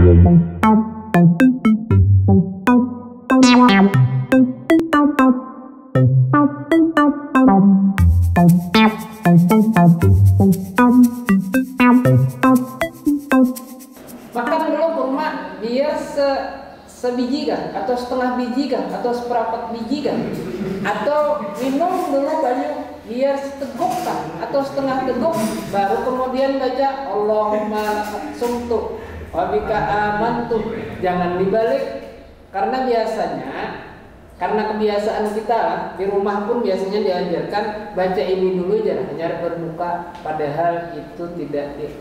Makan dulu kurma biar sebiji kah? Atau setengah biji kah? Atau seperempat biji kah? Atau minum dulu banyak biar seteguk kah? Atau setengah teguk baru kemudian baca Allahumma sumtu wabika amantu. Jangan dibalik, karena biasanya karena kebiasaan kita di rumah pun biasanya diajarkan baca ini dulu aja hanya berbuka, padahal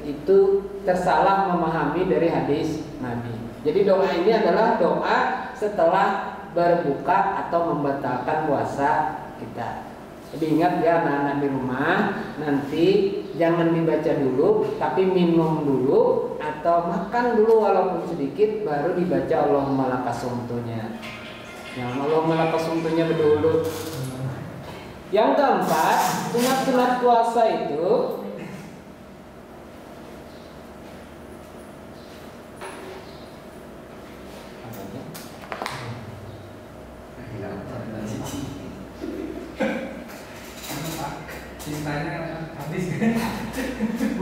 itu tersalah memahami dari hadis Nabi. Jadi doa ini adalah doa setelah berbuka atau membatalkan puasa kita. Jadi ingat ya anak-anak di rumah, nanti jangan dibaca dulu, tapi minum dulu atau makan dulu walaupun sedikit, baru dibaca Allahumma lakasumtunya. Ya, Allahumma lakasumtunya dulu. Yang keempat, sunat-sunat puasa itu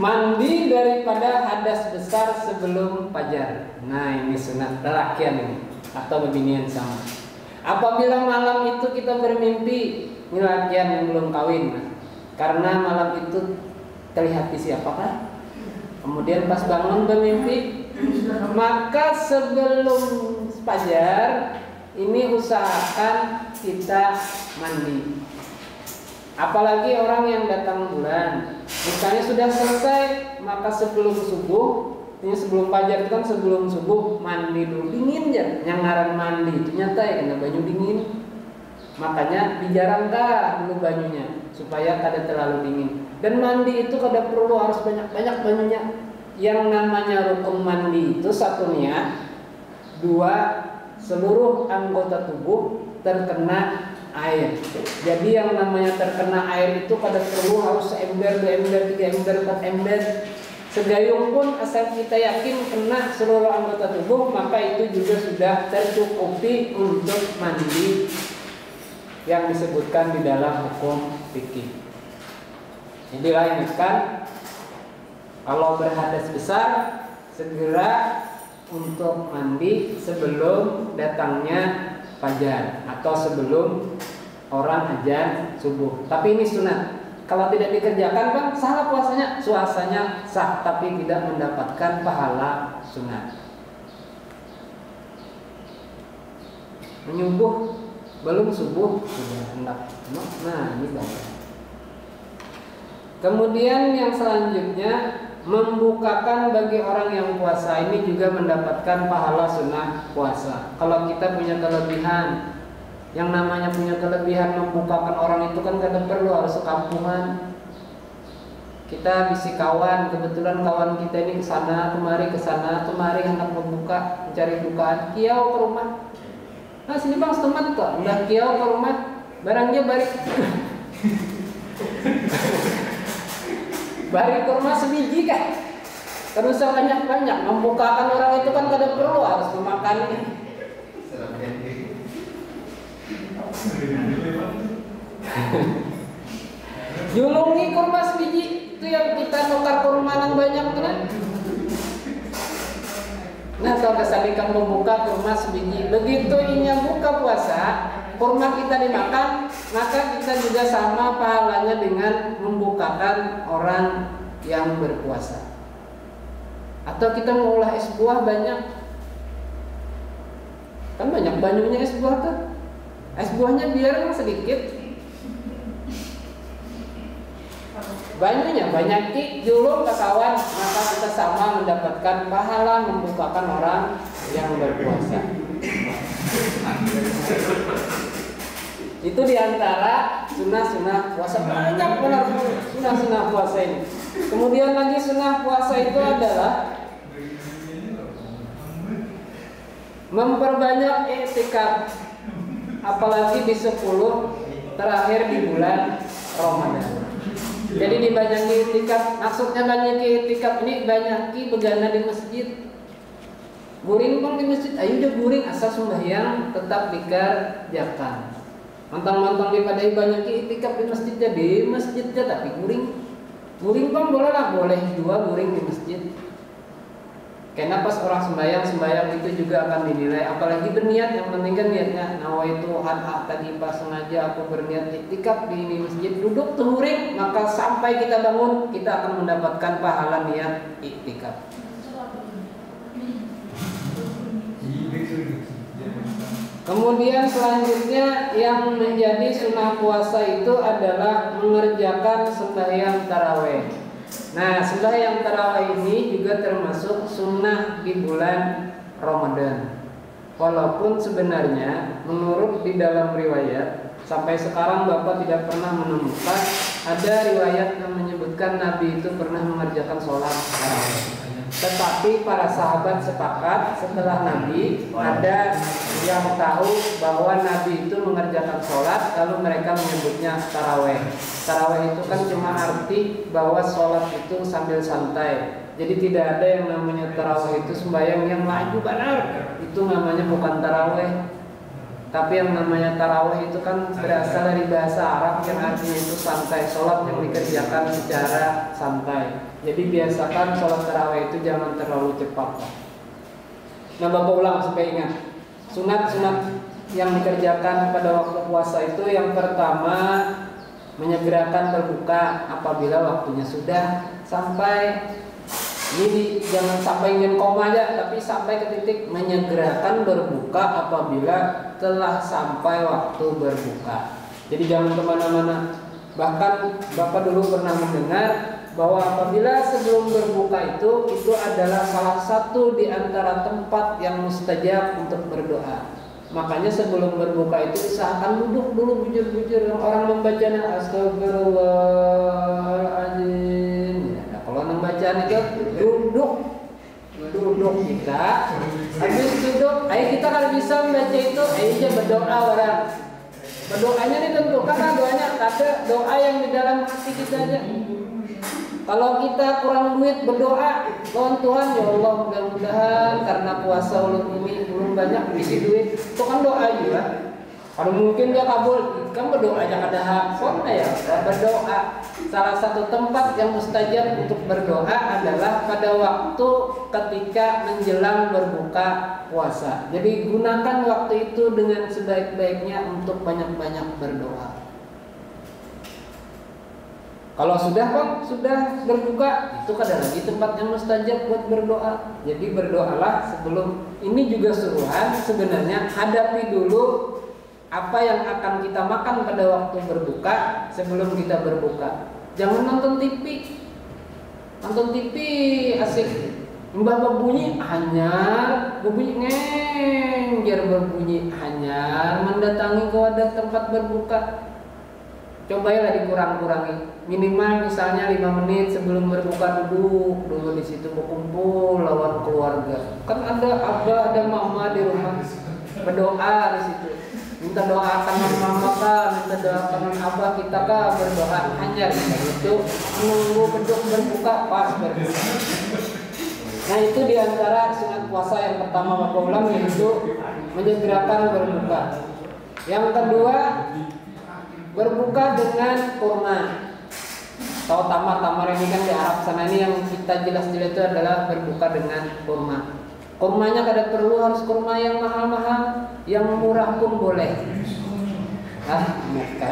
mandi daripada hadas besar sebelum fajar. Nah, ini sunat lelakian ini atau bebinian sama. Apabila malam itu kita bermimpi, ini lelakian yang belum kawin, karena malam itu terlihat di siapa kan? Kemudian pas bangun bermimpi, maka sebelum fajar ini usahakan kita mandi. Apalagi orang yang datang bulan, misalnya sudah selesai, maka sebelum subuh, ini sebelum fajar itu kan sebelum subuh mandi dulu, dingin ya, yang ngaran mandi itu nyata ya kena baju dingin, makanya dijarangkan dulu bajunya supaya kada terlalu dingin. Dan mandi itu kada perlu harus banyak-banyak bajunya. Yang namanya rukun mandi itu satu niat, dua seluruh anggota tubuh terkena air. Jadi yang namanya terkena air itu kada perlu harus seember, 2 ember, 3 ember, 4 ember. Segayung pun asal kita yakin kena seluruh anggota tubuh, maka itu juga sudah tercukupi untuk mandi yang disebutkan di dalam hukum fikih. Jadi ingatkan, kalau berhadas besar segera untuk mandi sebelum datangnya fajar atau sebelum orang azan subuh. Tapi ini sunat. Kalau tidak dikerjakan bang, salah puasanya, puasanya sah tapi tidak mendapatkan pahala sunat. Menyubuh belum subuh sudah hendak. Nah ini bang. Kemudian yang selanjutnya, membukakan bagi orang yang puasa ini juga mendapatkan pahala sunnah puasa. Kalau kita punya kelebihan, yang namanya punya kelebihan membukakan orang itu kan kadang perlu harus sekampungan. Kita bisi kawan, kebetulan kawan kita ini kesana kemari hendak membuka, mencari bukaan. Kiau ke rumah. Nah sini bang setemat kok, udah kiau ke rumah, barangnya balik. Bari kurma sebiji kan, terus banyak-banyak membukakan orang itu kan kada perlu harus memakannya. Julungi kurma sebiji itu yang kita tukar kurma yang banyak kan. Nah kalau kesalikan membuka kurma sebiji, begitu inya buka puasa, kurma kita dimakan, maka kita juga sama pahalanya dengan membukakan orang yang berpuasa. Atau kita mengolah es buah banyak, kan banyak banyunya es buah tuh. Es buahnya biar sedikit, banyunya banyak julung ke kawan, maka kita sama mendapatkan pahala membukakan orang yang berpuasa. Itu diantara sunnah-sunnah puasa, banyak benar sunnah-sunnah puasa ini. Kemudian lagi sunnah puasa itu adalah memperbanyak i'tikaf, apalagi di 10 terakhir di bulan Ramadan. Jadi dibanyak i'tikaf, maksudnya banyak i'tikaf ini banyak begana di masjid. Guring pun di masjid, ayo udah guring asal sembahyang tetap dikerjakan. Mantang-mantang dipadai banyak itikaf di masjidnya tapi guring. Guring pun boleh lah, boleh juga guring di masjid. Karena pas orang sembahyang itu juga akan dinilai. Apalagi berniat, yang penting kan niatnya. Nawaitu tadi pas sengaja aku berniat itikaf di ini masjid, duduk guring, maka sampai kita bangun kita akan mendapatkan pahala niat itikaf. Kemudian selanjutnya yang menjadi sunnah puasa itu adalah mengerjakan sembahyang taraweh. Nah, sembahyang taraweh ini juga termasuk sunnah di bulan Ramadan. Walaupun sebenarnya menurut di dalam riwayat sampai sekarang Bapak tidak pernah menemukan ada riwayat yang menyebutkan Nabi itu pernah mengerjakan sholat taraweh. Tetapi para sahabat sepakat setelah Nabi ada yang tahu bahwa Nabi itu mengerjakan sholat, lalu mereka menyebutnya taraweh. Taraweh itu kan cuma arti bahwa sholat itu sambil santai. Jadi tidak ada yang namanya taraweh itu sembahyang yang maju benar. Itu namanya bukan taraweh. Tapi yang namanya taraweh itu kan berasal dari bahasa Arab yang artinya itu santai, sholat yang dikerjakan secara santai. Jadi biasakan sholat taraweh itu jangan terlalu cepat. Nah, Bapak ulang supaya ingat. Sunat-sunat yang dikerjakan pada waktu puasa itu yang pertama menyegerakan berbuka apabila waktunya sudah sampai. Ini jangan sampai ingin koma aja, tapi sampai ke titik menyegerakan berbuka apabila telah sampai waktu berbuka. Jadi jangan kemana-mana. Bahkan Bapak dulu pernah mendengar bahwa apabila sebelum berbuka itu adalah salah satu di antara tempat yang mustajab untuk berdoa. Makanya sebelum berbuka itu usahakan duduk dulu bujur-bujur. Orang membacanya astagfirullahaladzim. Nah, kalau orang bacaan itu duduk kita. Habis duduk, ayo kita kalau bisa membaca itu, ayo aja berdoa orang. Berdoanya ditentukan lah doanya, ada doa yang di dalam hati kita aja. Kalau kita kurang duit berdoa, mohon Tuhan ya Allah mudah-mudahan karena puasa ini belum banyak isi duit, itu kan doa juga. Kalau mungkin dia kabul, kan berdoa jangan ada hakon ya. Berdoa salah satu tempat yang mustajab untuk berdoa adalah pada waktu ketika menjelang berbuka puasa. Jadi gunakan waktu itu dengan sebaik-baiknya untuk banyak-banyak berdoa. Kalau sudah berbuka, itu ada lagi tempat yang mustajab buat berdoa. Jadi berdoalah sebelum. Ini juga suruhan sebenarnya, hadapi dulu apa yang akan kita makan pada waktu berbuka sebelum kita berbuka. Jangan nonton TV. Nonton TV asik. Mbah berbunyi hanyar, berbunyi ngeng, biar berbunyi hanyar mendatangi ke wadah tempat berbuka. Cobailah dikurang-kurangi. Minimal misalnya 5 menit sebelum berbuka duduk dulu di situ berkumpul lawan keluarga. Kan ada abah, ada mama di rumah berdoa di situ. Minta doakan mama kah, minta doakan abah kita kah, berdoa hanya itu menunggu beduk berbuka pas berbuka. Nah itu diantara sunat puasa yang pertama Bapak ulang yaitu menyegerakan berbuka. Yang kedua berbuka dengan kurma. Tahu tamar ini kan di Arab sana ini yang kita jelas-jelas itu adalah berbuka dengan kurma. Kurmanya kada perlu harus kurma yang mahal-mahal, yang murah pun boleh. Muka.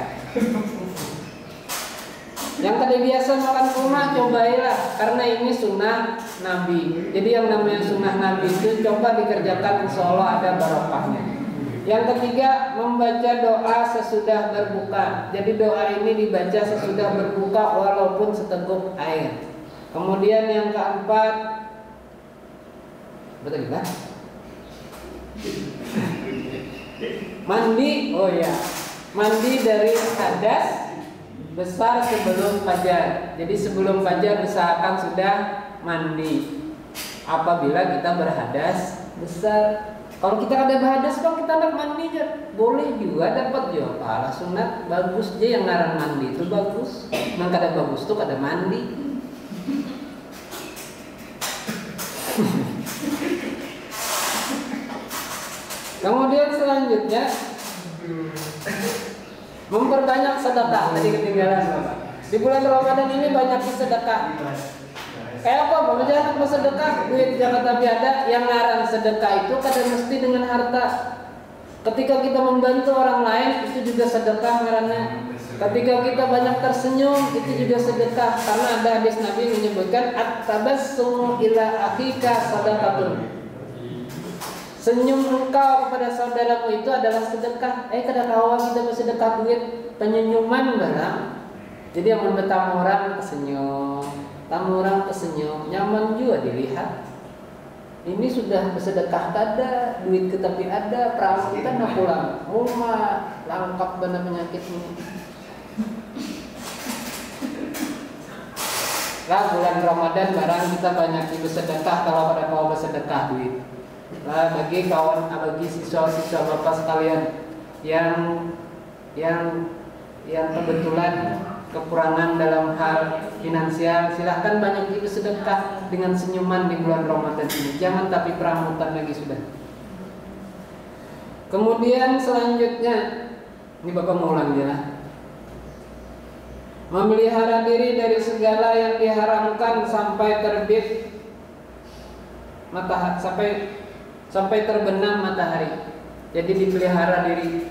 Yang tadi biasa makan kurma cobailah karena ini sunnah Nabi. Jadi yang namanya sunnah Nabi itu coba dikerjakan, insya Allah ada barokahnya. Yang ketiga membaca doa sesudah berbuka. Jadi doa ini dibaca sesudah berbuka walaupun seteguk air. Kemudian yang keempat, betul kan? Mandi, oh ya, mandi dari hadas besar sebelum fajar. Jadi sebelum fajar usahakan sudah mandi. Apabila kita berhadas besar. Kalau kita ada berhadas kok kita nak mandi aja, boleh juga dapat juga pahala sunat. Bagus aja yang ngaran mandi itu bagus. Nang kada bagus tuh kada mandi. Kemudian selanjutnya memperbanyak sedekah. Tadi ketinggalan Bapak. Di bulan Ramadan ini banyak sedekah. Kayak apa? Jangan apa sedekah, duit jangan tapi ada. Yang ngarang sedekah itu kadang mesti dengan harta. Ketika kita membantu orang lain itu juga sedekah ngarannya. Ketika kita banyak tersenyum itu juga sedekah. Karena ada hadis Nabi menyebutkan at-tabassumu ila akhika sadaqatun. Senyum engkau kepada saudaramu itu adalah sedekah. Kada kawan kita bersedekah duit penyunyuman barang. Jadi yang bertamu orang tersenyum, tamu orang tersenyum, nyaman juga dilihat. Ini sudah bersedekah ada, duit tapi ada, perahu kita nak pulang rumah, lengkap benar penyakit ini. Lah bulan Ramadan barang kita banyak bersedekah kalau pada kau bersedekah duit. Nah, bagi kawan, bagi siswa-siswa Bapak sekalian yang kebetulan kekurangan dalam hal finansial, silahkan banyak bersedekah dengan senyuman di bulan Ramadan ini. Jangan tapi peramutan lagi sudah. Kemudian selanjutnya, ini Bapak mau ulang ya. Memelihara diri dari segala yang diharamkan sampai terbit matahari, sampai terbenam matahari. Jadi dipelihara diri.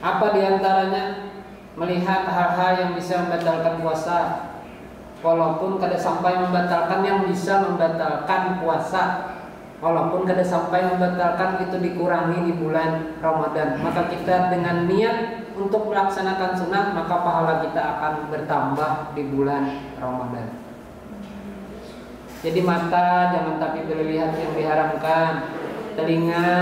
Apa diantaranya? Melihat hal-hal yang bisa membatalkan puasa. Walaupun kada sampai membatalkan yang bisa membatalkan puasa. Walaupun kada sampai membatalkan itu dikurangi di bulan Ramadan. Maka kita dengan niat untuk melaksanakan sunnah, maka pahala kita akan bertambah di bulan Ramadan. Jadi mata jangan tapi melihat yang diharamkan. Telinga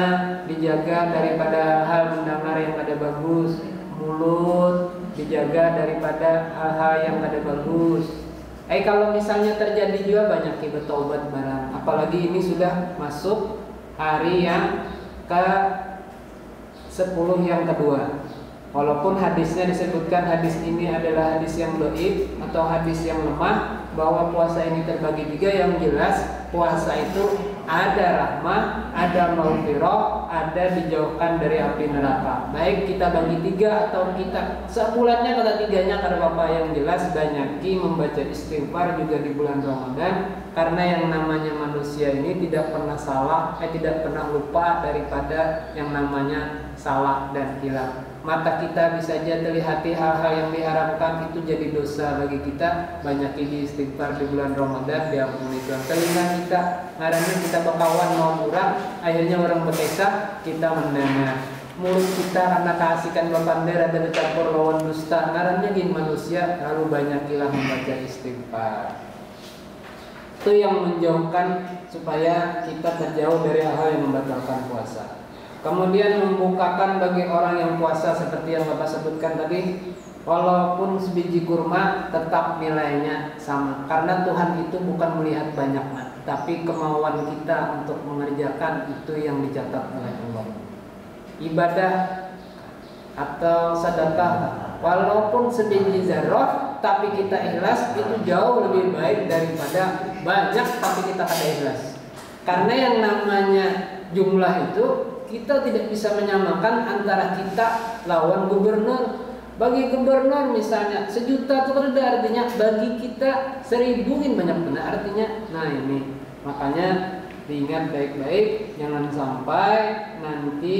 dijaga daripada hal mendengar yang kada bagus. Mulut dijaga daripada hal-hal yang kada bagus. Kalau misalnya terjadi juga banyak bertobat barang. Apalagi ini sudah masuk hari yang ke-10 yang kedua. Walaupun hadisnya disebutkan hadis ini adalah hadis yang dhaif atau hadis yang lemah, bahwa puasa ini terbagi tiga. Yang jelas puasa itu ada rahmah, ada maghfirah, ada dijauhkan dari api neraka. Baik kita bagi tiga atau kita sebulannya kata tiganya, karena Bapak yang jelas banyaki membaca istighfar juga di bulan Ramadan. Karena yang namanya manusia ini tidak pernah salah, tidak pernah lupa daripada yang namanya salah dan hilang. Mata kita bisa saja terlihati hal-hal yang diharamkan, itu jadi dosa bagi kita. Banyak ini istighfar di bulan Ramadan, diampuni Tuhan. Telinga kita, ngarannya kita bakawan mau kurang, akhirnya orang berkisah, kita mendengar. Mulut kita karena keasikan bapander ada bercampur lawan dusta, ngarannya gini manusia, lalu banyakilah membaca istighfar. Itu yang menjauhkan supaya kita terjauh dari hal yang membatalkan puasa. Kemudian membukakan bagi orang yang puasa seperti yang Bapak sebutkan tadi, walaupun sebiji kurma tetap nilainya sama. Karena Tuhan itu bukan melihat banyaknya, tapi kemauan kita untuk mengerjakan itu yang dicatat oleh Allah. Ibadah atau sedekah walaupun sebiji zarah tapi kita ikhlas, itu jauh lebih baik daripada banyak tapi kita kada ikhlas. Karena yang namanya jumlah itu kita tidak bisa menyamakan antara kita lawan gubernur. Bagi gubernur misalnya 1 juta itu ada artinya, bagi kita 1000 ini banyak benar artinya. Nah ini makanya diingat baik-baik, jangan sampai nanti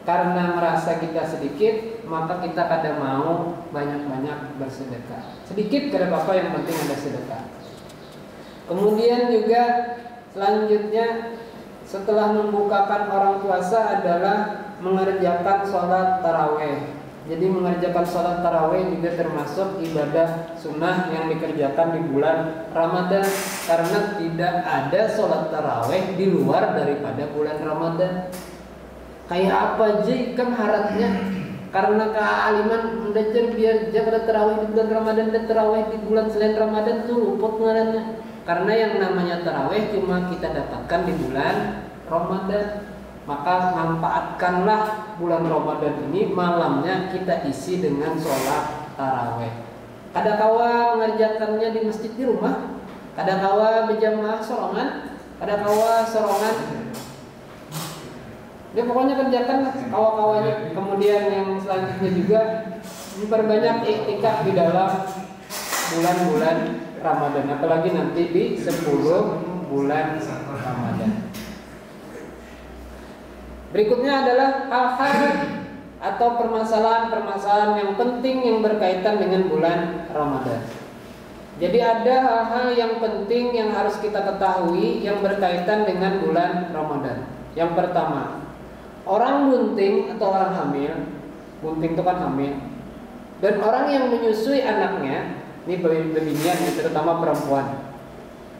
karena merasa kita sedikit maka kita kada mau banyak-banyak bersedekah. Sedikit kada apa-apa, yang penting ada sedekah. Kemudian juga selanjutnya setelah membukakan orang puasa adalah mengerjakan sholat taraweh. Jadi mengerjakan sholat taraweh juga termasuk ibadah sunnah yang dikerjakan di bulan Ramadan. Karena tidak ada sholat taraweh di luar daripada bulan Ramadan. Kayak apa aja kan haratnya. Karena kealiman mendajar biar jaga taraweh di bulan Ramadan dan taraweh di bulan selain Ramadan tuh luput ngarannya. Karena yang namanya taraweh cuma kita dapatkan di bulan Ramadan. Maka manfaatkanlah bulan Ramadan ini, malamnya kita isi dengan sholat taraweh. Kadakawa mengerjakannya di masjid di rumah, kadakawa berjamaah sorongan, kadakawa sorongan Dia pokoknya kerjakan kawan-kawannya. Kemudian yang selanjutnya juga memperbanyak iktikaf di dalam bulan-bulan Ramadan, apalagi nanti di 10 bulan Ramadan. Berikutnya adalah hal-hal atau permasalahan-permasalahan yang penting yang berkaitan dengan bulan Ramadan. Jadi ada hal-hal yang penting yang harus kita ketahui yang berkaitan dengan bulan Ramadan. Yang pertama, orang bunting atau orang hamil, bunting itu kan hamil, dan orang yang menyusui anaknya, ini bebinian terutama perempuan.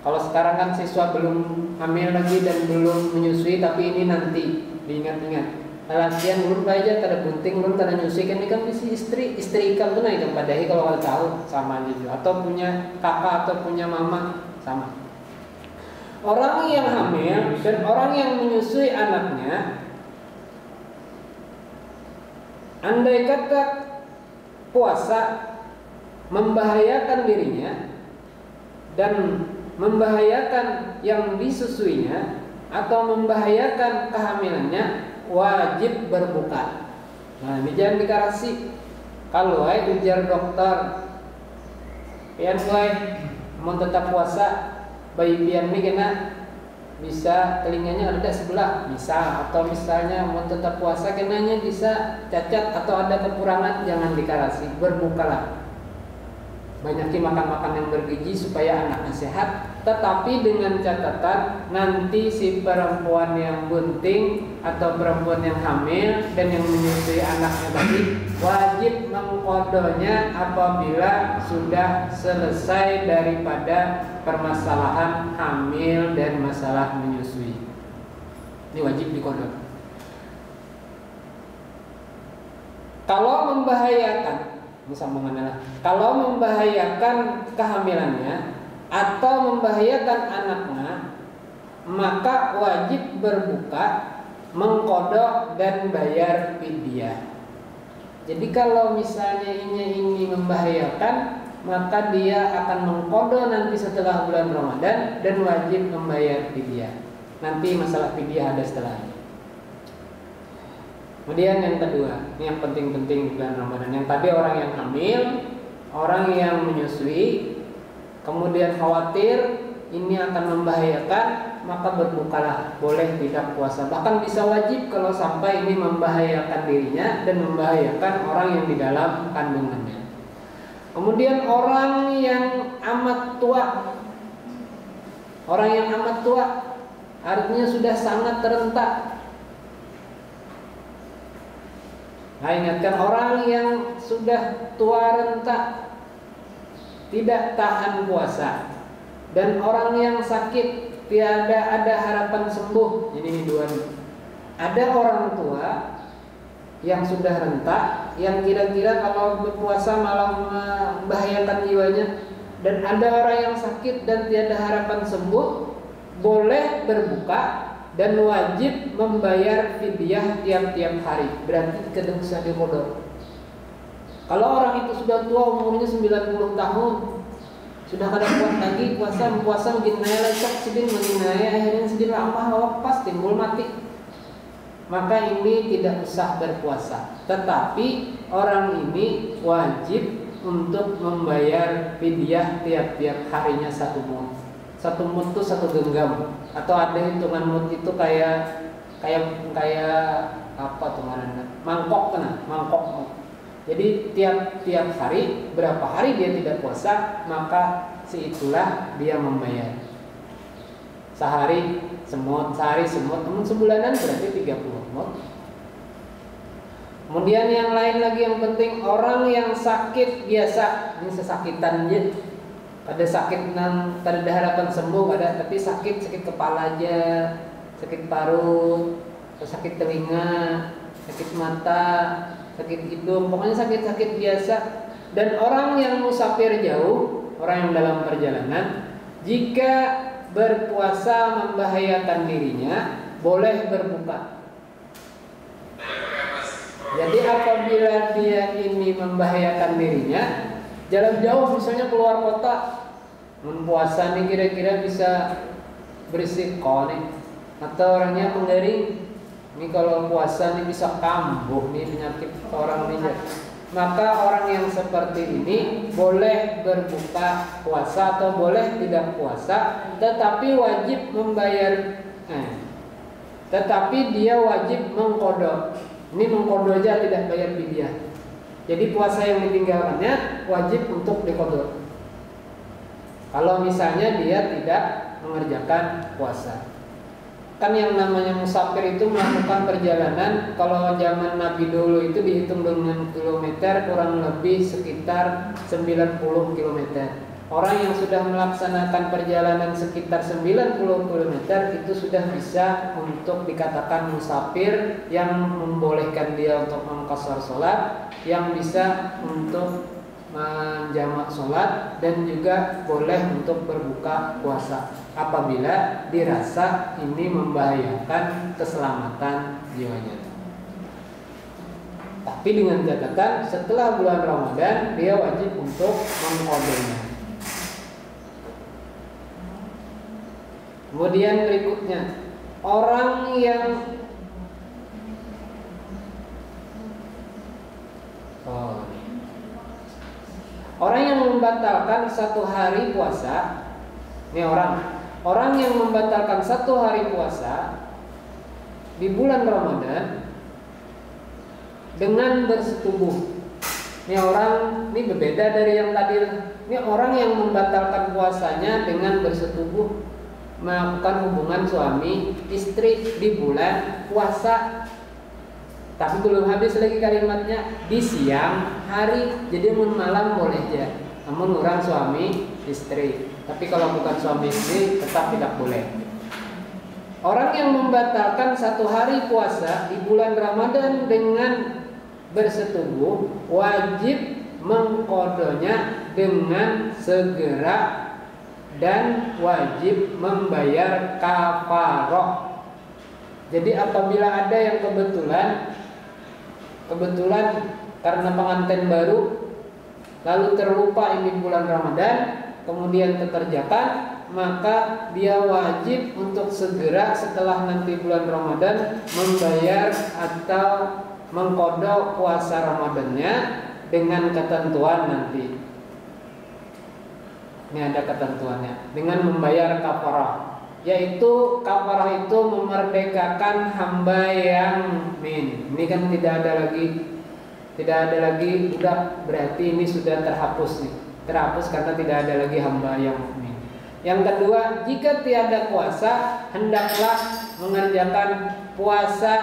Kalau sekarang kan siswa belum hamil lagi dan belum menyusui, tapi ini nanti diingat-ingat. Latihan belum aja tada bunting belum tada nyusui kan ini kan misi istri ikan tuh naik padahi kalau kalian tahu sama aja juga. Atau punya kakak atau punya mama sama. Orang yang hamil dan orang yang menyusui anaknya, andai kata puasa membahayakan dirinya dan membahayakan yang disusuinya atau membahayakan kehamilannya, wajib berbuka. Nah, ini jangan dikarasi. Kalau ujar dokter, pian mau tetap puasa, bayi pian ini kena bisa telinganya ada sebelah, bisa, atau misalnya mau tetap puasa kenanya bisa cacat atau ada kekurangan, jangan dikarasi, berbukalah. Banyakin makan-makan yang bergizi supaya anaknya sehat, tetapi dengan catatan nanti si perempuan yang bunting atau perempuan yang hamil dan yang menyusui anaknya tadi wajib mengqadhonya apabila sudah selesai daripada permasalahan hamil dan masalah menyusui. Ini wajib diqadho. Kalau membahayakan, ini sambungannya, kalau membahayakan kehamilannya atau membahayakan anaknya, maka wajib berbuka, mengqadha dan bayar fidyah. Jadi kalau misalnya ini membahayakan, maka dia akan mengqadha nanti setelah bulan Ramadan dan wajib membayar fidyah. Nanti masalah fidyah ada setelahnya. Kemudian yang kedua, ini yang penting-penting di bulan Ramadan. Yang tadi orang yang hamil, orang yang menyusui, kemudian khawatir ini akan membahayakan, maka berbukalah, boleh tidak puasa. Bahkan bisa wajib kalau sampai ini membahayakan dirinya dan membahayakan orang yang di dalam kandungannya. Kemudian orang yang amat tua, orang yang amat tua artinya sudah sangat rentak. Nah, ingatkan orang yang sudah tua renta tidak tahan puasa dan orang yang sakit tiada ada harapan sembuh. Ini dua. Ada orang tua yang sudah renta yang kira-kira kalau berpuasa malah membahayakan jiwanya, dan ada orang yang sakit dan tiada harapan sembuh, boleh berbuka dan wajib membayar fidyah tiap-tiap hari. Berarti kedeng bisa diqadha. Kalau orang itu sudah tua, umurnya 90 tahun, sudah kada kuat lagi puasa mungkin naya lecok sidin menginaya akhirnya sidin lama pas timbul mati, maka ini tidak usah berpuasa. Tetapi orang ini wajib untuk membayar fidyah tiap-tiap harinya satu mud. Satu mud itu satu genggam, atau ada hitungan mud itu kayak apa tuh namanya, mangkok kan, mangkok mud. Jadi tiap hari, berapa hari dia tidak puasa, maka seitulah dia membayar. Sehari semut, sebulanan berarti 30 mud. Kemudian yang lain lagi yang penting, orang yang sakit biasa, ini sesakitan aja, ada sakit nang ada harapan sembuh ada, tapi sakit kepala aja, sakit paru, sakit telinga, sakit mata, sakit hidung, pokoknya sakit-sakit biasa. Dan orang yang musafir jauh, orang yang dalam perjalanan, jika berpuasa membahayakan dirinya, boleh berbuka. Jadi apabila dia ini membahayakan dirinya, jalan jauh misalnya keluar kota, puasa nih kira-kira bisa berisiko nih, atau orangnya penggaring, Ini kalau puasa ini bisa kambuh nih penyakit orang ini. Maka orang yang seperti ini boleh berbuka puasa atau boleh tidak puasa, tetapi wajib membayar. Tetapi dia wajib mengqadha. Ini mengqadha aja, tidak bayar fidyah. Jadi puasa yang ditinggalkannya wajib untuk diqadha. Kalau misalnya dia tidak mengerjakan puasa. Kan yang namanya musafir itu melakukan perjalanan, kalau zaman Nabi dulu itu dihitung dengan kilometer, kurang lebih sekitar 90 kilometer. Orang yang sudah melaksanakan perjalanan sekitar 90 kilometer itu sudah bisa untuk dikatakan musafir, yang membolehkan dia untuk mengqashar sholat, yang bisa untuk menjamak sholat, dan juga boleh untuk berbuka puasa apabila dirasa ini membahayakan keselamatan jiwanya. Tapi dengan catatan setelah bulan Ramadan dia wajib untuk mengqadhanya. Kemudian berikutnya, orang yang membatalkan satu hari puasa. Ini orang yang membatalkan satu hari puasa di bulan Ramadan dengan bersetubuh. Ini berbeda dari yang tadi. Ini orang yang membatalkan puasanya dengan bersetubuh, melakukan hubungan suami istri di bulan puasa. Tapi belum habis lagi kalimatnya, di siang hari. Jadi malam boleh ya, namun orang suami istri. Tapi kalau bukan suami istri tetap tidak boleh. Orang yang membatalkan satu hari puasa di bulan Ramadan dengan bersetubuh wajib mengqadhanya dengan segera dan wajib membayar kafarah. Jadi apabila ada yang kebetulan karena pengantin baru lalu terlupa ini bulan Ramadan, kemudian terkerjakan, maka dia wajib untuk segera setelah nanti bulan Ramadan membayar atau mengqadha puasa Ramadannya dengan ketentuan nanti. Ini ada ketentuannya, dengan membayar kafarah, yaitu kafarah itu memerdekakan hamba yang min. Ini kan tidak ada lagi budak, berarti ini sudah terhapus nih. Terhapus karena tidak ada lagi hamba yang mukmin. Yang kedua, jika tiada puasa, hendaklah mengerjakan puasa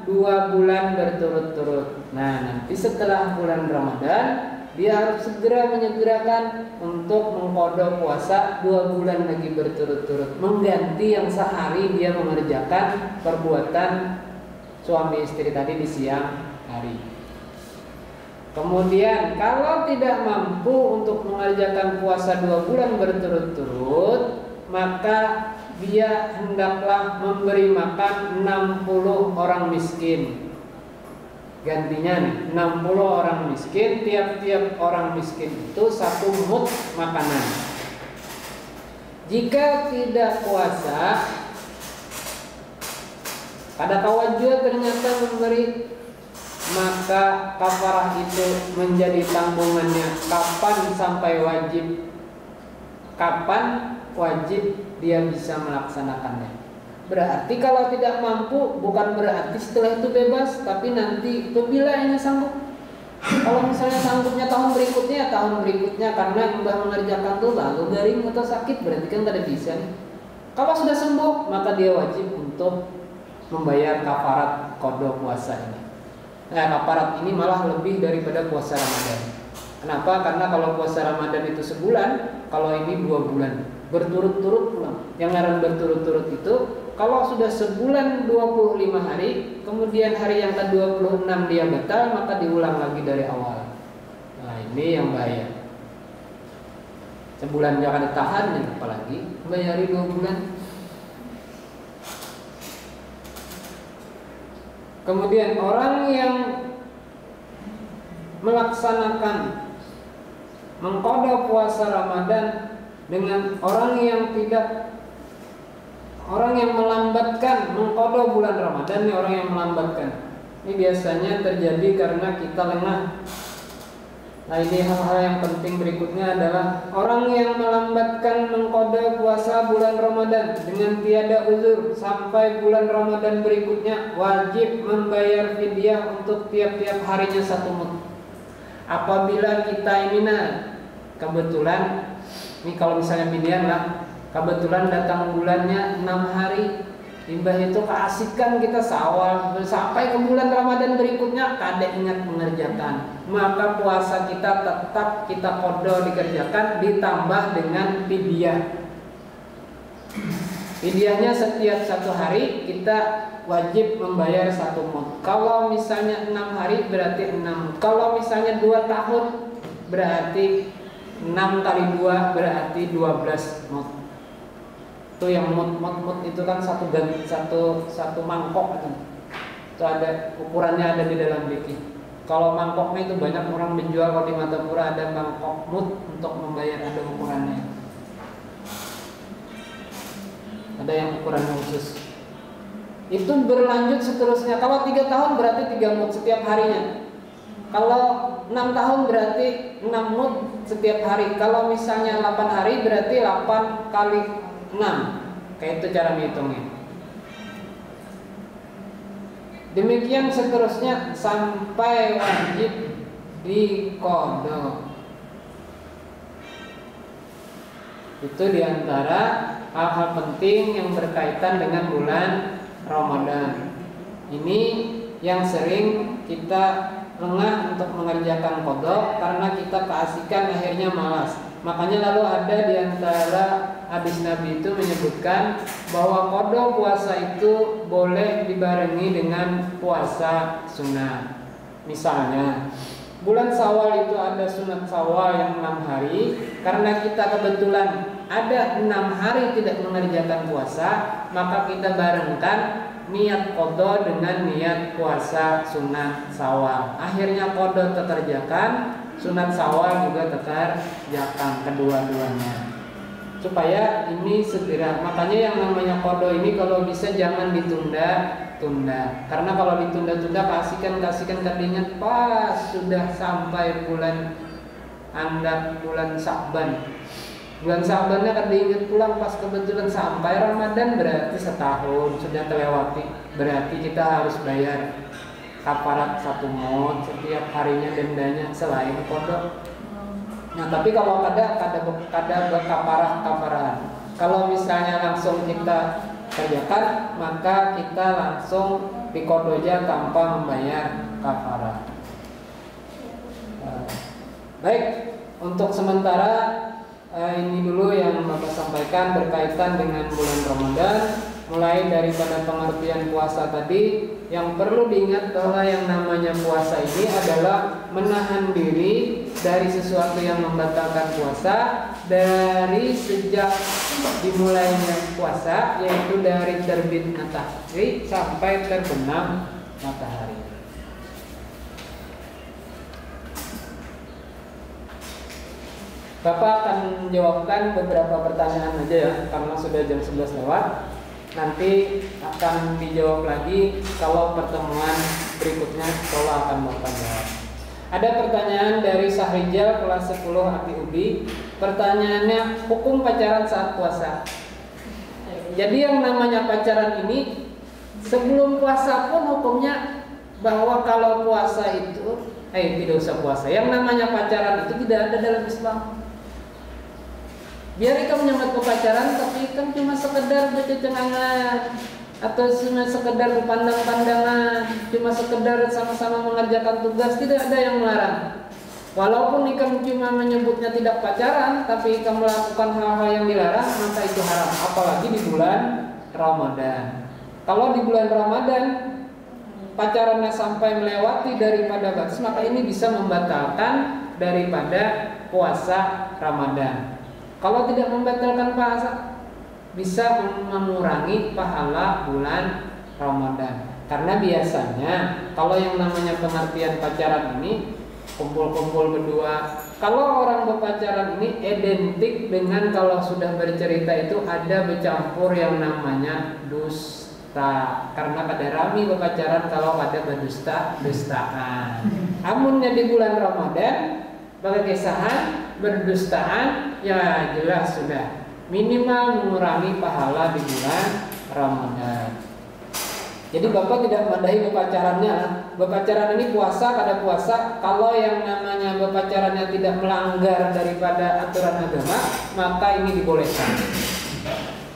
2 bulan berturut-turut. Nah, nanti setelah bulan Ramadan dia harus segera menyegerakan untuk mengqadha puasa 2 bulan lagi berturut-turut, mengganti yang sehari dia mengerjakan perbuatan suami istri tadi di siang hari. Kemudian kalau tidak mampu untuk mengerjakan puasa 2 bulan berturut-turut, maka dia hendaklah memberi makan 60 orang miskin. Gantinya nih, 60 orang miskin, tiap-tiap orang miskin itu 1 mud makanan. Jika tidak puasa, pada kawajua ternyata memberi, maka kafarah itu menjadi tanggungannya kapan sampai wajib, kapan wajib dia bisa melaksanakannya. Berarti kalau tidak mampu bukan berarti setelah itu bebas, tapi nanti apabila ini sanggup. Kalau misalnya sanggupnya tahun berikutnya karena sudah mengerjakan tuh lalu garing atau sakit, berarti kan tidak bisa nih. Kalau sudah sembuh maka dia wajib untuk membayar kafarat qadha puasa ini. Nah, kafarat ini malah lebih daripada puasa Ramadan. Kenapa? Karena kalau puasa Ramadan itu sebulan, kalau ini 2 bulan berturut-turut pulang. Yang ngaran berturut-turut itu kalau sudah sebulan 25 hari, kemudian hari yang ke-26 dia batal, maka diulang lagi dari awal. Nah, ini yang bahaya. Sebulan jangan ditahan, apalagi bayari 2 bulan. Kemudian orang yang melaksanakan mengqadha puasa Ramadan dengan orang yang tidak Orang yang melambatkan mengqadha bulan Ramadan, ini orang yang melambatkan. Ini biasanya terjadi karena kita lengah. Nah, ini hal-hal yang penting berikutnya adalah orang yang melambatkan mengqadha puasa bulan Ramadan dengan tiada uzur sampai bulan Ramadan berikutnya wajib membayar fidyah untuk tiap-tiap harinya 1 mud. Apabila kita ini kebetulan, ini kalau misalnya pilihan lah, kebetulan datang bulannya 6 hari, timbah itu keasikan kita Syawal sampai ke bulan Ramadan berikutnya kada ingat mengerjakan, maka puasa kita tetap kita qadha dikerjakan ditambah dengan fidyah. Fidyahnya setiap 1 hari kita wajib membayar 1 mud. Kalau misalnya 6 hari berarti 6. Kalau misalnya 2 tahun berarti 6 kali 2 berarti 12 mud. Itu yang mud itu kan satu mangkok itu ada ukurannya, ada di dalam fikih. Kalau mangkoknya itu banyak orang menjual, kalau di Martapura ada mangkok mud untuk membayar, ada ukurannya. Ada yang ukurannya khusus. Itu berlanjut seterusnya. Kalau 3 tahun berarti 3 mud setiap harinya. Kalau 6 tahun berarti 6 mud setiap hari. Kalau misalnya 8 hari berarti 8 kali 6. Kayak itu cara menghitungnya. Demikian seterusnya sampai wajib diqadha. Itu diantara hal-hal penting yang berkaitan dengan bulan Ramadan. Ini yang sering kita lengah untuk mengerjakan qadha karena kita keasikan akhirnya malas. Makanya lalu ada di antara hadis Nabi itu menyebutkan bahwa qadha puasa itu boleh dibarengi dengan puasa sunnah. Misalnya bulan Syawal itu ada sunat Syawal yang 6 hari. Karena kita kebetulan ada 6 hari tidak mengerjakan puasa, maka kita barengkan niat qadha dengan niat puasa sunat Syawal. Akhirnya qadha terkerjakan, sunat Syawal juga terkerjakan, kedua-duanya. Supaya ini segera. Makanya yang namanya qadha ini kalau bisa jangan ditunda-tunda. Karena kalau ditunda-tunda kasihkan kadingat pas sudah sampai bulan Sya'ban. Bulan Sya'bannya kan diingat pulang pas kebetulan sampai Ramadan, berarti setahun sudah terlewati. Berarti kita harus bayar kafarat 1 mud setiap harinya dendanya selain qadha. Nah, tapi kalau kada kafarah. Kalau misalnya langsung kita kerjakan, maka kita langsung diqadha tanpa membayar kafarah. Baik, untuk sementara ini dulu yang Bapak sampaikan berkaitan dengan bulan Ramadan. Mulai daripada pengertian puasa tadi, yang perlu diingat bahwa yang namanya puasa ini adalah menahan diri dari sesuatu yang membatalkan puasa dari sejak dimulainya puasa, yaitu dari terbit matahari sampai terbenam matahari. Bapak akan menjawabkan beberapa pertanyaan aja ya, karena sudah jam 11 lewat. Nanti akan dijawab lagi kalau pertemuan berikutnya kalau akan Bapak jawab. Ada pertanyaan dari Sahrijal kelas 10 Ati Ubi. Pertanyaannya, hukum pacaran saat puasa. Jadi yang namanya pacaran ini sebelum puasa pun hukumnya bahwa kalau puasa itu tidak usah puasa. Yang namanya pacaran itu tidak ada dalam Islam. Biar ikan menyambut pacaran, tapi kan cuma sekedar bercecengangan atau cuma sekedar berpandang-pandangan, cuma sekedar sama-sama mengerjakan tugas, tidak ada yang melarang. Walaupun ikan cuma menyebutnya tidak pacaran, tapi ikan melakukan hal-hal yang dilarang, maka itu haram. Apalagi di bulan Ramadan. Kalau di bulan Ramadan pacarannya sampai melewati daripada batas, maka ini bisa membatalkan daripada puasa Ramadan. Kalau tidak membatalkan puasa, bisa mengurangi pahala bulan Ramadan. Karena biasanya kalau yang namanya pengertian pacaran ini kumpul-kumpul berdua, Kalau orang berpacaran ini identik dengan kalau sudah bercerita itu ada bercampur yang namanya dusta. Karena pada rami berpacaran kalau ada berdusta-dustaan. Amunnya di bulan Ramadan berkesahan, berdustaan, ya jelas sudah minimal mengurangi pahala di bulan Ramadan. Jadi Bapak tidak madahi berpacarannya. Berpacaran ini puasa kada puasa, kalau yang namanya berpacarannya tidak melanggar daripada aturan agama, maka ini dibolehkan.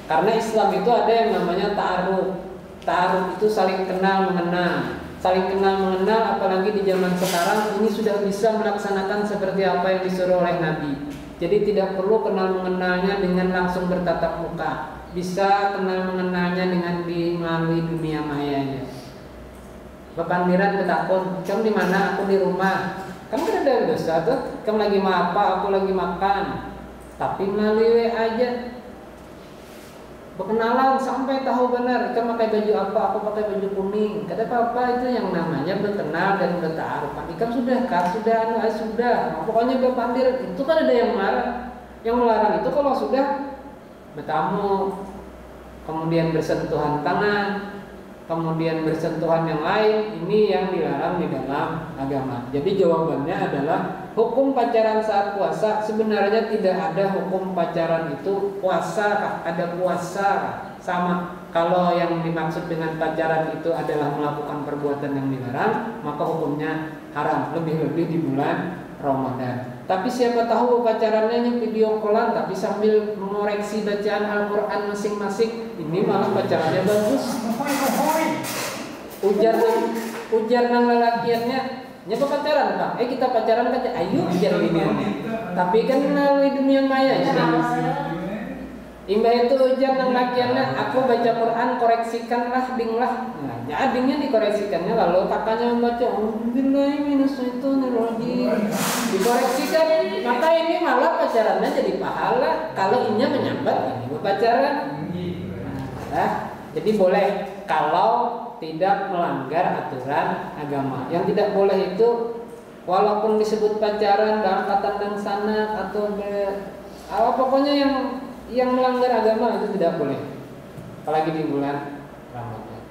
Karena Islam itu ada yang namanya ta'aruf. Ta'aruf itu saling kenal mengenal. Saling kenal mengenal, apalagi di zaman sekarang ini sudah bisa melaksanakan seperti apa yang disuruh oleh Nabi. Jadi tidak perlu kenal mengenalnya dengan langsung bertatap muka. Bisa kenal mengenalnya dengan melalui dunia mayanya. Bapandiran ketakon, kamu di mana? Aku di rumah. Kamu kan ada dosa tuh. Kamu lagi apa? Aku lagi makan. Tapi melalui WA aja. Berkenalan sampai tahu benar. Kamu pakai baju apa? Aku pakai baju kuning. Kata apa itu yang namanya berkenal dan bertaaruf. Kamu sudah kah? Sudah. Nah, pokoknya bapandir itu kan ada yang marah. Yang melarang itu kalau sudah bertamu, kemudian bersentuhan tangan, kemudian bersentuhan yang lain, ini yang dilarang di dalam agama. Jadi jawabannya adalah hukum pacaran saat puasa sebenarnya tidak ada hukum pacaran itu puasa, ada puasa sama. Kalau yang dimaksud dengan pacaran itu adalah melakukan perbuatan yang dilarang, maka hukumnya haram, lebih-lebih di bulan Ramadan. Tapi siapa tahu pacarannya video callan tapi sambil mengoreksi bacaan Al-Quran masing-masing, ini malah pacarannya bagus. Ujar nang lelakiannya, nyapa pacaran Pak? Kita pacaran aja, ayo ujar ini. Tapi kan melalui dunia maya. Imbah itu ujar nang lakiannya, aku baca Quran koreksikanlah dinglah. Nah, ya dingnya dikoreksikannya, lalu kakaknya membaca dikoreksikan, maka ini malah pacarannya jadi pahala. Kalau inya menyambat ini berpacaran. Nah, jadi boleh kalau tidak melanggar aturan agama. Yang tidak boleh itu walaupun disebut pacaran dalam kata dan sana atau pokoknya yang melanggar agama itu tidak boleh, apalagi di bulan Ramadan.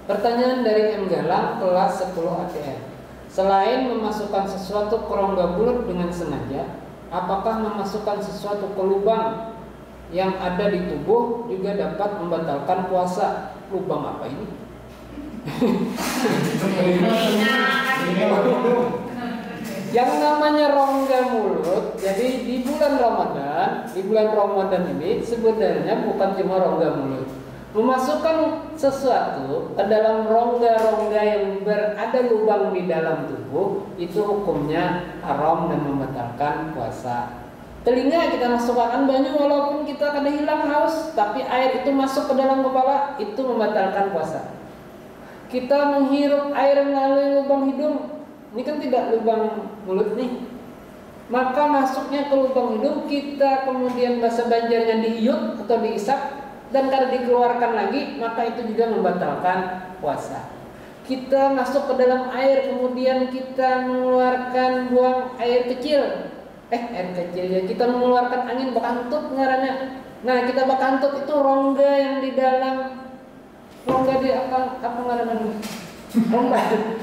Pertanyaan dari M. Galang, kelas 10 ATM. Selain memasukkan sesuatu ke rongga mulut dengan sengaja, apakah memasukkan sesuatu ke lubang yang ada di tubuh juga dapat membatalkan puasa? Lubang apa ini? Yang namanya rongga mulut, jadi di bulan Ramadan ini sebenarnya bukan cuma rongga mulut. Memasukkan sesuatu ke dalam rongga-rongga yang berada lubang di dalam tubuh, itu hukumnya haram dan membatalkan puasa. Telinga kita masukkan banyak walaupun kita kada hilang haus, tapi air itu masuk ke dalam kepala, itu membatalkan puasa. Kita menghirup air melalui lubang hidung, ini kan tidak lubang mulut nih, maka masuknya ke lubang hidung, kita kemudian bahasa Banjarnya dihiut atau diisap, dan kalau dikeluarkan lagi, maka itu juga membatalkan puasa. Kita masuk ke dalam air, kemudian kita mengeluarkan buang air kecil, ya, kita mengeluarkan angin bakantut ngarannya. Nah, kita bakantut itu rongga yang di dalam rongga di apa ngarannya?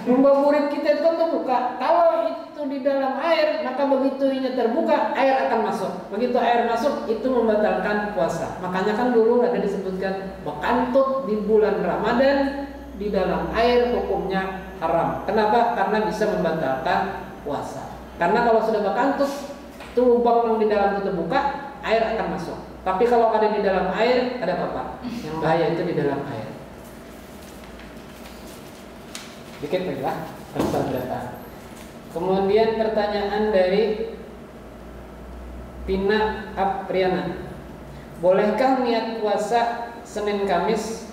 Rongga murid kita itu kan terbuka. Kalau itu di dalam air, maka begitu ini terbuka, air akan masuk. Begitu air masuk, itu membatalkan puasa. Makanya kan dulu ada disebutkan bekantut di bulan Ramadan di dalam air hukumnya haram. Kenapa? Karena bisa membatalkan puasa. Karena kalau sudah bekantut, itu lubang yang di dalam itu terbuka, air akan masuk. Tapi kalau ada di dalam air, ada apa-apa. Yang bahaya itu di dalam air. Dikit lagi lah, data. Kemudian pertanyaan dari Pina Apriana, bolehkah niat puasa Senin Kamis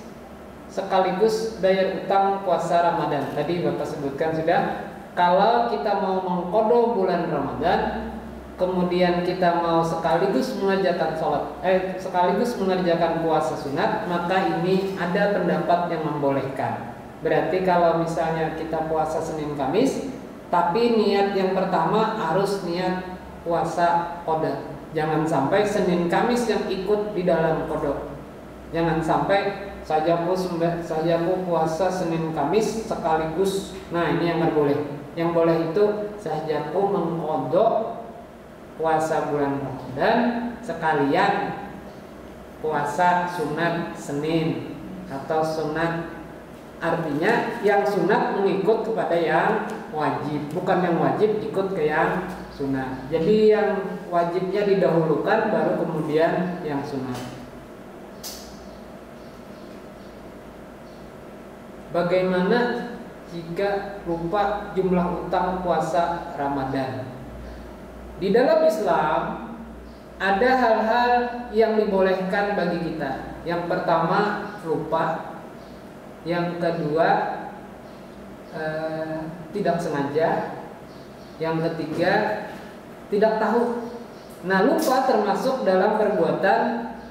sekaligus bayar utang puasa Ramadan? Tadi Bapak sebutkan sudah, kalau kita mau mengqadha bulan Ramadan, kemudian kita mau sekaligus mengerjakan sekaligus mengerjakan puasa sunat, maka ini ada pendapat yang membolehkan. Berarti kalau misalnya kita puasa Senin Kamis, Tapi niat yang pertama harus niat puasa qada. Jangan sampai Senin Kamis yang ikut di dalam qada. Jangan sampai sajaku puasa Senin Kamis sekaligus. Nah, ini yang nggak boleh. Yang boleh itu sajaku mengqada puasa bulan Ramadan sekalian puasa sunat Senin atau sunat. Artinya yang sunat mengikut kepada yang wajib, bukan yang wajib ikut ke yang sunat. Jadi yang wajibnya didahulukan baru kemudian yang sunat. Bagaimana jika lupa jumlah utang puasa Ramadan? Di dalam Islam ada hal-hal yang dibolehkan bagi kita. Yang pertama lupa. Yang kedua tidak sengaja. Yang ketiga tidak tahu. Nah, lupa termasuk dalam perbuatan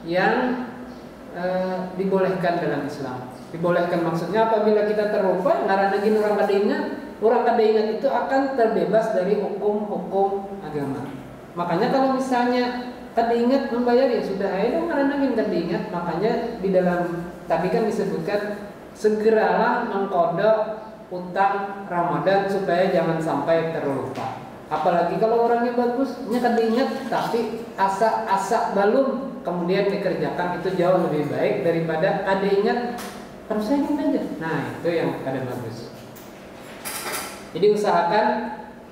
yang dibolehkan dalam Islam. Dibolehkan maksudnya apabila kita terlupa ngaranegin orang kada ingat itu akan terbebas dari hukum-hukum agama. Makanya kalau misalnya kada ingat membayar ya sudah aja ngaranegin kada ingat. Makanya di dalam tadi kan disebutkan segeralah mengqada utang Ramadan supaya jangan sampai terlupa. Apalagi kalau orangnya bagusnya kada ingat tapi asa balum kemudian dikerjakan, itu jauh lebih baik daripada kada ingat terus saya ingat aja. Nah, itu yang kada bagus. Jadi usahakan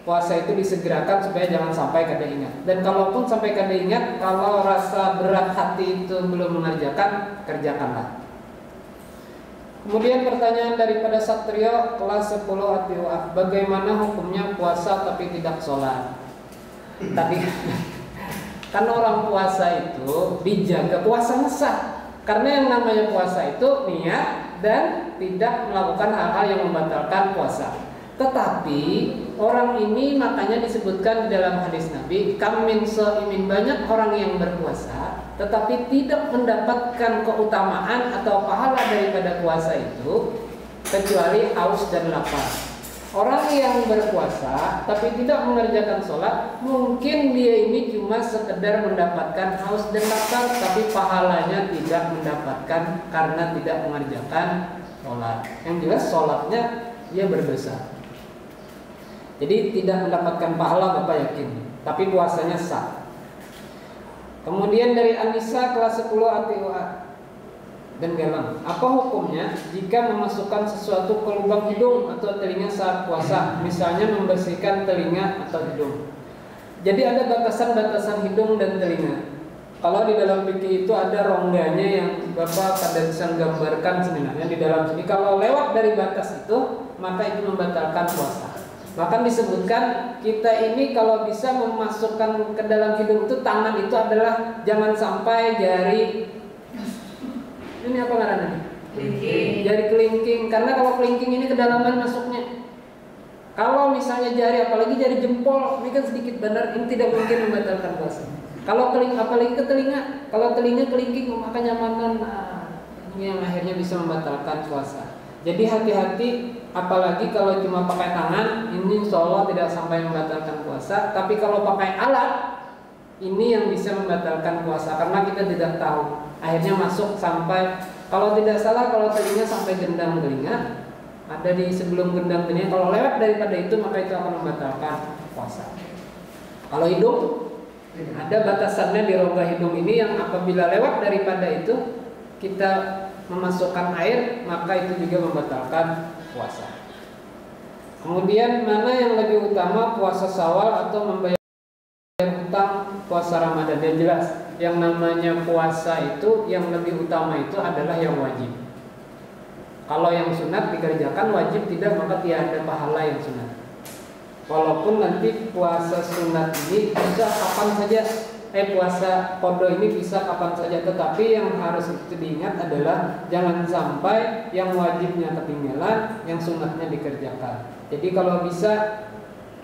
puasa itu disegerakan supaya jangan sampai kada ingat. Dan kalaupun sampai kada ingat, kalau rasa berat hati itu belum mengerjakan, kerjakanlah. Kemudian pertanyaan daripada Satrio kelas 10 ATUA, bagaimana hukumnya puasa tapi tidak sholat? Tadi kan orang puasa itu dijaga puasa sah, karena yang namanya puasa itu niat dan tidak melakukan hal-hal yang membatalkan puasa. Tetapi orang ini makanya disebutkan di dalam hadis Nabi, kam min shaimin, banyak orang yang berpuasa tetapi tidak mendapatkan keutamaan atau pahala daripada puasa itu kecuali haus dan lapar. Orang yang berpuasa tapi tidak mengerjakan sholat, mungkin dia ini cuma sekedar mendapatkan haus dan lapar, tapi pahalanya tidak mendapatkan karena tidak mengerjakan sholat. Yang jelas sholatnya dia berdosa. Jadi tidak mendapatkan pahala, Bapak yakin, tapi puasanya sah. Kemudian dari Anissa kelas 10 ATUA dan Galang, apa hukumnya jika memasukkan sesuatu ke lubang hidung atau telinga saat puasa, misalnya membersihkan telinga atau hidung? Jadi ada batasan-batasan hidung dan telinga. Kalau di dalam fikih itu ada rongganya yang Bapak kadang bisa gambarkan sebenarnya di dalam sini. Kalau lewat dari batas itu, maka itu membatalkan puasa. Bahkan disebutkan kita ini kalau bisa memasukkan ke dalam hidung itu, tangan itu adalah jangan sampai jari ini apa ngarannya? Kelingking. Jari kelingking, karena kalau kelingking ini kedalaman masuknya. Kalau misalnya jari, apalagi jari jempol, ini kan sedikit benar, ini tidak mungkin membatalkan puasa. Kalau apalagi ke telinga, kalau telinga kelingking maka nyamanan, ini yang akhirnya bisa membatalkan puasa. Jadi hati-hati, apalagi kalau cuma pakai tangan, ini insya Allah tidak sampai membatalkan puasa. Tapi kalau pakai alat, ini yang bisa membatalkan puasa karena kita tidak tahu. Akhirnya masuk sampai, kalau tidak salah, kalau telinga sampai gendang telinga, ada di sebelum gendang telinga. Kalau lewat daripada itu, maka itu akan membatalkan puasa. Kalau hidung, ada batasannya di rongga hidung ini yang apabila lewat daripada itu, kita memasukkan air, maka itu juga membatalkan puasa. Kemudian mana yang lebih utama, puasa Syawal atau membayar hutang puasa Ramadan? Yang jelas, yang namanya puasa itu yang lebih utama itu adalah yang wajib. Kalau yang sunat dikerjakan, wajib tidak, maka tiada pahala yang sunat. Walaupun nanti puasa sunat ini bisa kapan saja, puasa qada ini bisa kapan saja, tetapi yang harus itu diingat adalah jangan sampai yang wajibnya ketinggalan, yang sunatnya dikerjakan. Jadi kalau bisa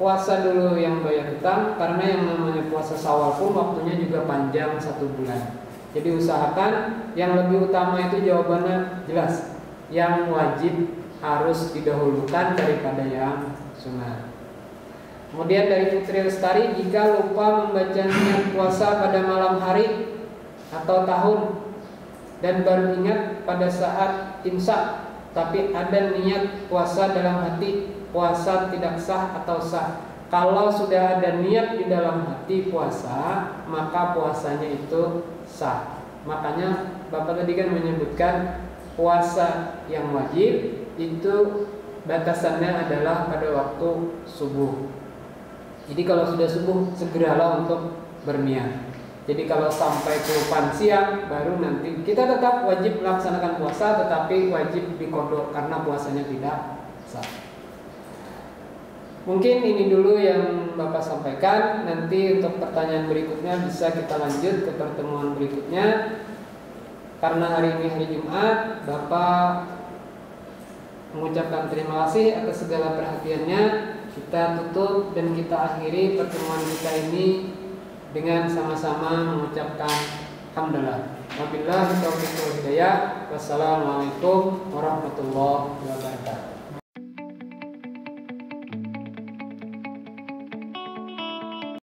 puasa dulu yang bayar hutang, karena yang namanya puasa Syawal pun waktunya juga panjang 1 bulan. Jadi usahakan yang lebih utama itu jawabannya jelas, yang wajib harus didahulukan daripada yang sunat. Kemudian dari Putri Lestari, jika lupa membaca niat puasa pada malam hari atau tahun dan baru ingat pada saat imsak, tapi ada niat puasa dalam hati, puasa tidak sah atau sah? Kalau sudah ada niat di dalam hati puasa, maka puasanya itu sah. Makanya Bapak tadi kan menyebutkan puasa yang wajib itu batasannya adalah pada waktu subuh. Jadi kalau sudah subuh, segeralah untuk berniat. Jadi kalau sampai kelupaan siang, baru nanti kita tetap wajib melaksanakan puasa, tetapi wajib diqodho karena puasanya tidak sah. Mungkin ini dulu yang Bapak sampaikan. Nanti untuk pertanyaan berikutnya bisa kita lanjut ke pertemuan berikutnya. Karena hari ini hari Jumat, Bapak mengucapkan terima kasih atas segala perhatiannya. Kita tutup dan kita akhiri pertemuan kita ini dengan sama-sama mengucapkan hamdalah. Wabillahi taufiq wal hidayah. Wassalamualaikum warahmatullahi wabarakatuh.